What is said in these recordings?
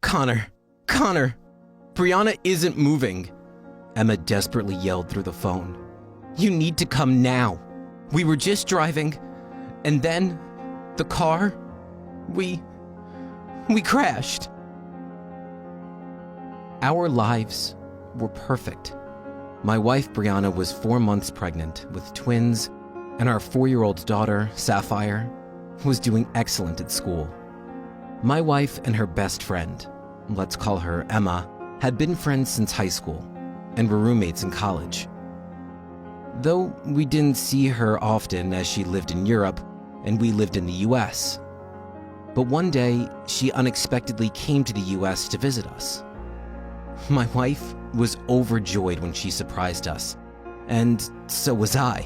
Connor! Connor! Brianna isn't moving! Emma desperately yelled through the phone. You need to come now. We were just driving, and then the car, we crashed. Our lives were perfect. My wife, Brianna, was 4 months pregnant with twins, and our 4-year-old daughter, Sapphire, was doing excellent at school. My wife and her best friend, let's call her Emma, had been friends since high school and were roommates in college. Though we didn't see her often as she lived in Europe and we lived in the US. But one day, she unexpectedly came to the US to visit us. My wife was overjoyed when she surprised us, and so was I.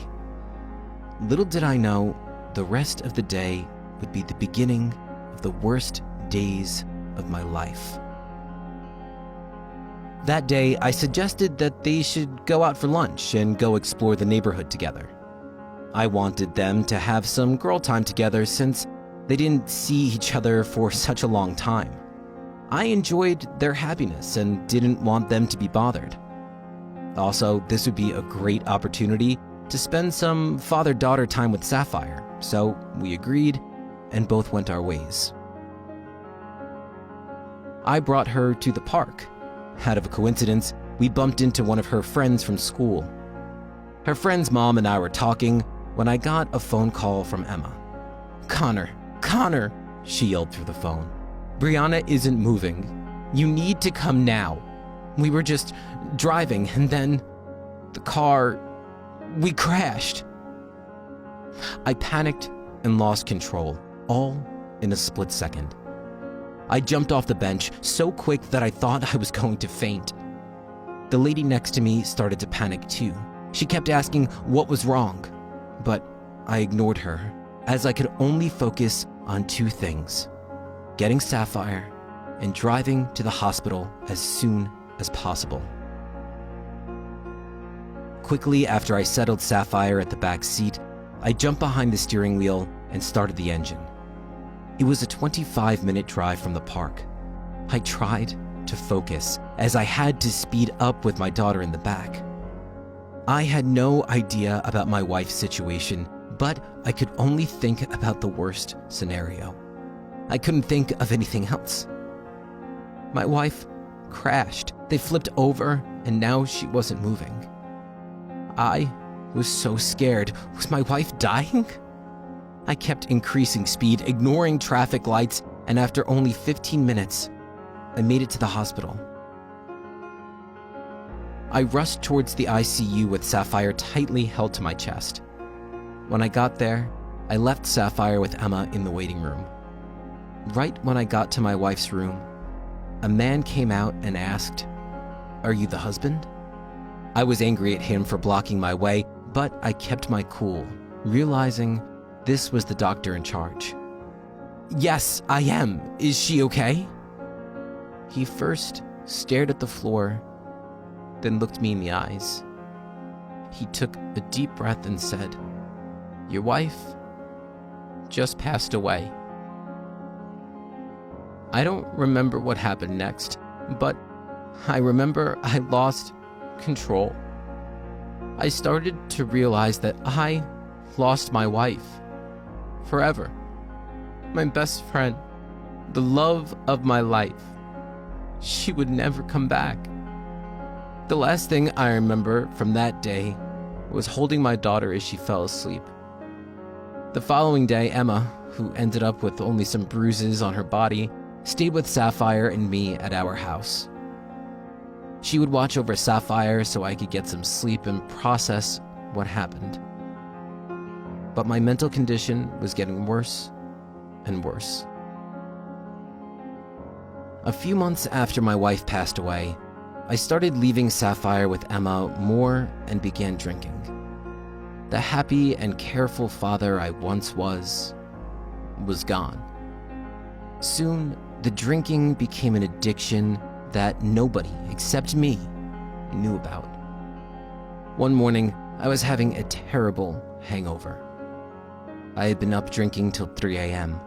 Little did I know, the rest of the day would be the beginning of the worst days of my life. That day, I suggested that they should go out for lunch and go explore the neighborhood together. I wanted them to have some girl time together since they didn't see each other for such a long time. I enjoyed their happiness and didn't want them to be bothered. Also, this would be a great opportunity to spend some father-daughter time with Sapphire, so we agreed and both went our ways. I brought her to the park. Out of a coincidence, we bumped into one of her friends from school. Her friend's mom and I were talking when I got a phone call from Emma. Connor, she yelled through the phone. Brianna isn't moving. You need to come now. We were just driving and then the car, we crashed. I panicked and lost control, all in a split second. I jumped off the bench so quick that I thought I was going to faint. The lady next to me started to panic too. She kept asking what was wrong, but I ignored her as I could only focus on 2 things: getting Sapphire and driving to the hospital as soon as possible. Quickly after I settled Sapphire at the back seat, I jumped behind the steering wheel and started the engine. It was a 25-minute drive from the park. I tried to focus as I had to speed up with my daughter in the back. I had no idea about my wife's situation, but I could only think about the worst scenario. I couldn't think of anything else. My wife crashed. They flipped over, and now she wasn't moving. I was so scared. Was my wife dying? I kept increasing speed, ignoring traffic lights, and after only 15 minutes, I made it to the hospital. I rushed towards the ICU with Sapphire tightly held to my chest. When I got there, I left Sapphire with Emma in the waiting room. Right when I got to my wife's room, a man came out and asked, "Are you the husband?" I was angry at him for blocking my way, but I kept my cool, realizing this was the doctor in charge. "Yes, I am. Is she okay?" He first stared at the floor, then looked me in the eyes. He took a deep breath and said, "Your wife just passed away." I don't remember what happened next, but I remember I lost control. I started to realize that I lost my wife forever. My best friend, the love of my life. She would never come back. The last thing I remember from that day was holding my daughter as she fell asleep. The following day, Emma, who ended up with only some bruises on her body, stayed with Sapphire and me at our house. She would watch over Sapphire so I could get some sleep and process what happened. But my mental condition was getting worse and worse. A few months after my wife passed away, I started leaving Sapphire with Emma more and began drinking. The happy and careful father I once was gone. Soon, the drinking became an addiction that nobody except me knew about. One morning, I was having a terrible hangover. I had been up drinking till 3 a.m.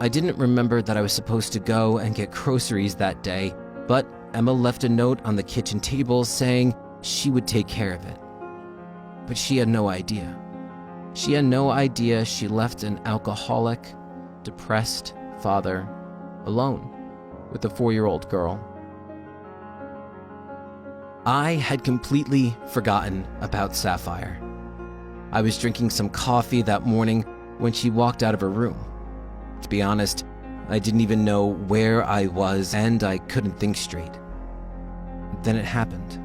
I didn't remember that I was supposed to go and get groceries that day, but Emma left a note on the kitchen table saying she would take care of it. But she had no idea. She had no idea she left an alcoholic, depressed father alone with a 4-year-old girl. I had completely forgotten about Sapphire. I was drinking some coffee that morning when she walked out of her room. To be honest, I didn't even know where I was and I couldn't think straight. Then it happened,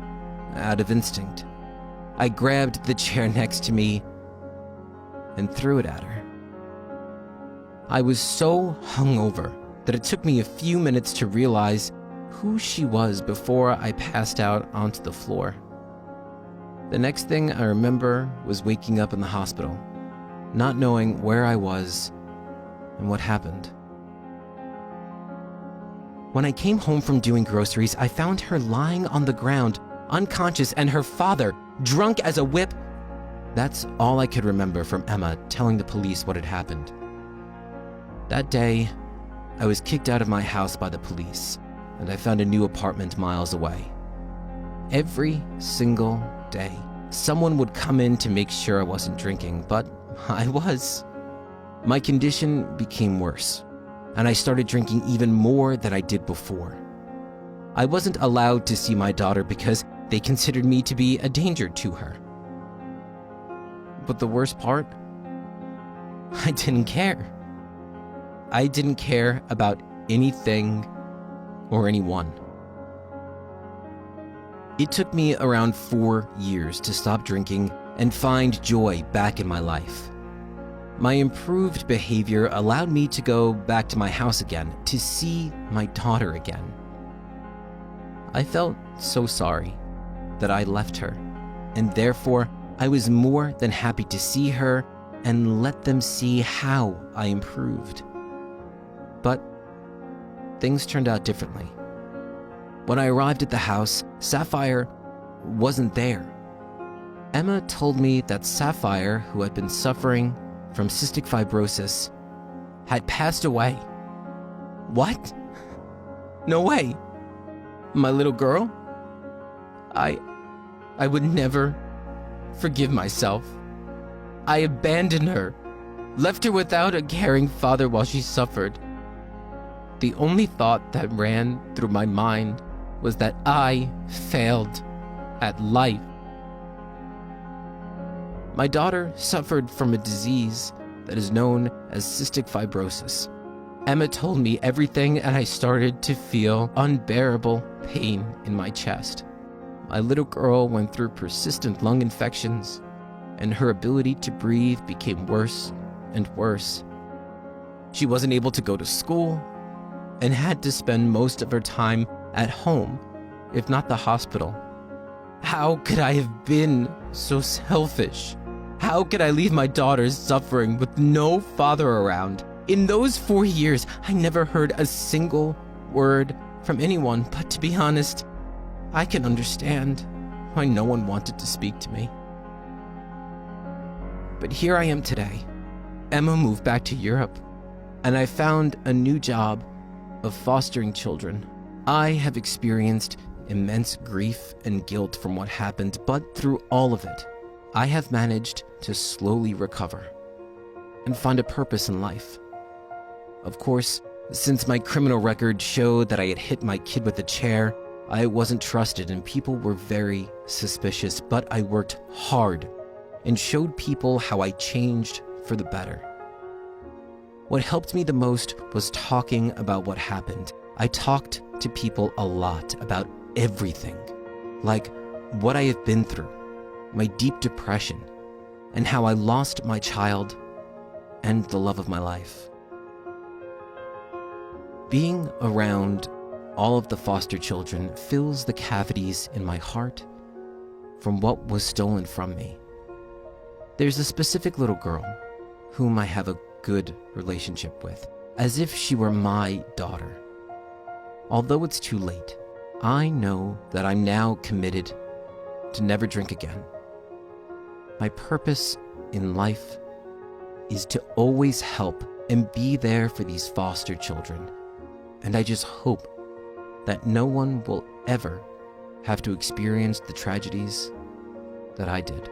out of instinct. I grabbed the chair next to me and threw it at her. I was so hungover that it took me a few minutes to realize who she was before I passed out onto the floor. The next thing I remember was waking up in the hospital, not knowing where I was and what happened. When I came home from doing groceries, I found her lying on the ground, unconscious, and her father, drunk as a whip. That's all I could remember from Emma telling the police what had happened. That day, I was kicked out of my house by the police, and I found a new apartment miles away. Every single day, someone would come in to make sure I wasn't drinking, but I was. My condition became worse, and I started drinking even more than I did before. I wasn't allowed to see my daughter because they considered me to be a danger to her. But the worst part? I didn't care. I didn't care about anything or anyone. It took me around 4 years to stop drinking and find joy back in my life. My improved behavior allowed me to go back to my house again to see my daughter again. I felt so sorry that I left her, and therefore I was more than happy to see her and let them see how I improved. But things turned out differently. When I arrived at the house, Sapphire wasn't there. Emma told me that Sapphire, who had been suffering from cystic fibrosis, had passed away. What? No way. My little girl? I would never forgive myself. I abandoned her, left her without a caring father while she suffered. The only thought that ran through my mind was that I failed at life. My daughter suffered from a disease that is known as cystic fibrosis. Emma told me everything, and I started to feel unbearable pain in my chest. My little girl went through persistent lung infections, and her ability to breathe became worse and worse. She wasn't able to go to school and had to spend most of her time at home, if not the hospital. How could I have been so selfish? How could I leave my daughter suffering with no father around? In those 4 years, I never heard a single word from anyone, but to be honest, I can understand why no one wanted to speak to me. But here I am today. Emma moved back to Europe, and I found a new job of fostering children. I have experienced immense grief and guilt from what happened, but through all of it, I have managed to slowly recover and find a purpose in life. Of course, since my criminal record showed that I had hit my kid with a chair, I wasn't trusted and people were very suspicious, but I worked hard and showed people how I changed for the better. What helped me the most was talking about what happened. I talked to people a lot about everything, like what I have been through, my deep depression, and how I lost my child and the love of my life. Being around all of the foster children fills the cavities in my heart from what was stolen from me. There's a specific little girl whom I have a good relationship with, as if she were my daughter. Although it's too late, I know that I'm now committed to never drink again. My purpose in life is to always help and be there for these foster children. And I just hope that no one will ever have to experience the tragedies that I did.